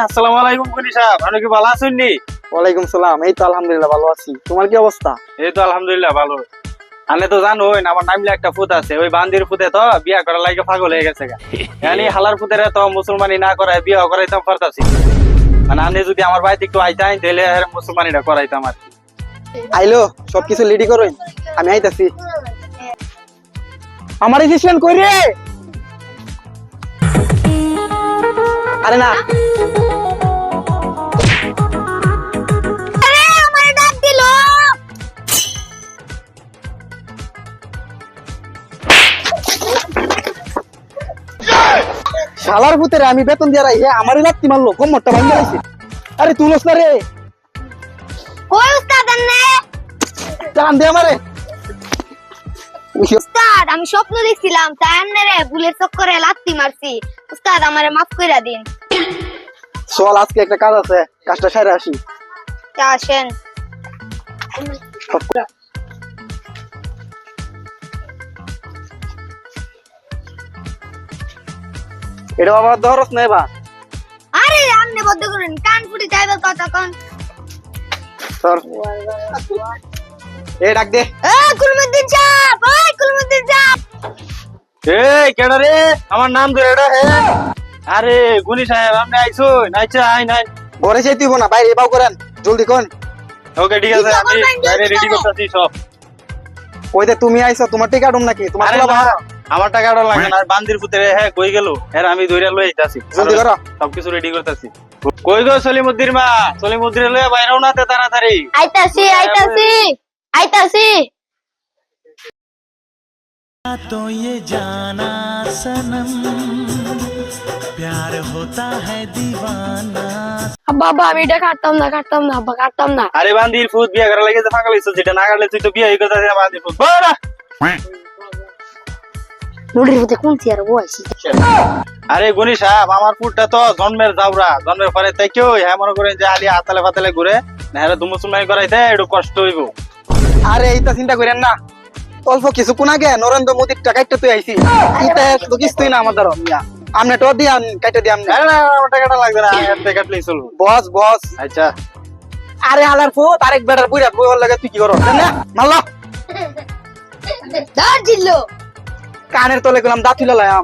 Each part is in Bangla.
আসসালামু আলাইকুম কুনি সাহেব, আপনি কি ভালো আছেন নি? ওয়ালাইকুম সালাম। এই তো আলহামদুলিল্লাহ ভালো আছি। তোমার কি অবস্থা? এই তো আলহামদুলিল্লাহ ভালো। আপনি তো জানোই আমার নামলে একটা ফুত আছে, ওই বান্দির ফুতে তো বিয়া করার লাগে পাগল হয়ে গেছে গা। মানে হালার ফুতেরা তো মুসলমানি না করায় বিয়া করাইতাম পারতাছি। মানে আপনি যদি আমার বাড়িতে একটু আইতাই তাহলে মুসলমানিটা করাইতাম আর কি। আইলো, সবকিছু রেডি করো, আমি আইতাছি। আমার অ্যাসিস্ট্যান্ট কই রে? আরে না, শালার ভূতের আমি বেতন দিয়ে রাই, আমারই লাত্তি মারলো, কোমরটা ভাঙে গেছে। আরে তুলস না রে, কই উস্তাদ আন্নে? টান দে আমারে। উস্তাদ আমি স্বপ্ন দেখছিলাম তাই আন্নে রে বুলের চক্করে লাত্তি মারছি। উস্তাদ আমারে মাফ কইরা দিন। চল, আজকে একটা কাজ আছে, কাজটা সেরে আসি। তা আসেন। এটা বাবা ধরস না এবার। আরে আমনে বদ্ধ করেন, কান ফুটি যাইবার কথা কোন। ধর, এ ডাক দে। এ কুলমুদ্দিন সাহেব, ওই কুলমুদ্দিন সাহেব। এই কেডা রে? আমার নাম ধরে এটা হে। আরে গুনি সাহেব আপনি আইছুন? আচ্ছা আইন আইন। ঘরে যেতে হইব না, বাইরে বাউ করেন, জলদি কোন। ওকে ঠিক আছে, আমি বাইরে রেডি করতেছি সব। কই দে, তুমি আইছো, তোমার টিকা ডুম নাকি? তোমার আরে পোলা না, বাবা। আমার টাকাটা লাগে না, আর বান্দির ফুতেরে হ্যাঁ কই গেল? এর আমি ধইরা লই আইতাছি, জলদি করো। সবকিছু রেডি করতেছি। কই গো সলিমুদ্দির মা? সলিমুদ্দির লয়ে বাইরেও না তে তাড়াতাড়ি। আইতাছি আইতাছি আইতাছি। तो ये जाना सनम प्यार होता है दीवाना। বাবা আমি এটা কাটতাম না আব্বা কাটতাম না। আরে বান্দির ফুত বিয়া করা লাগে যে পাগল হইছিস, যেটা না কাটলে তুই তো বিয়া হই কথা বান্দির ফুত বড়া। নুডির মধ্যে কোন চেয়ার বসি? আরে গুনি সাহেব, আমার ফুটটা তো জন্মের জাউরা, জন্মের পরে তাই কেউ হ্যাঁ মনে করেন যে আলি হাতালে ফাতালে ঘুরে না, হ্যাঁ তুমি মুসলমানি করাইতে একটু কষ্ট হইব। আরে এইটা চিন্তা করেন না, অল্প কিছুক্ষণ আগে নরেন্দ্র মোদীর টাকাইতে তুই আইছি, এটা তো কিছুই না আমাদের। আমনে তো দিয়ান কাইতে দিয়াম না। আরে না, আমার টাকাটা লাগবে না, আমি হাতে কাটলেই চলবো। বস বস। আচ্ছা আরে হালার ফুত, আরেক বেটার বুইরা বই হল লাগে, তুই কি করো না? মারলো ধর জিল্লো। কানের তলে গেলাম, দাঁত তুলে লাম।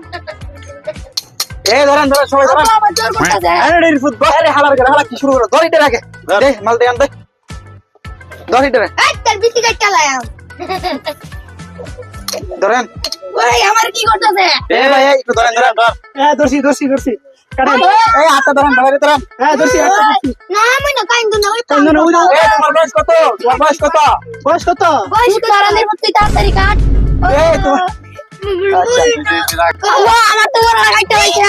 এই ধরেন ধরেন, সবাই ধরেন। বাবা জোর করতেছে। আরে রে ফুট, আরে হালার করে হালা কি শুরু করো? দড়িতে রাখে দে, মাল দে আন দে, দড়িতে রে এই তোর বিসি কাট চালায়াম। ধরেন। ওই আমার কি করতেছে? এ ভাই এই একটু ধরেন ধরেন। হ্যাঁ ধরছি ধরছি ধরছি, কাটেন। এই হাতটা ধরেন, ধরে ধরেন। হ্যাঁ ধরছি, হাতটা ধরছি। না আমি না কাইন্দু না ওই এই তোমার বয়স কত? তোমার বয়স কত? বয়স কত? বয়স তারালের মধ্যে তাড়াতাড়ি কাট। এই তোমার আচ্ছা, বাবা আমার তো গলা কাটতে হইছে।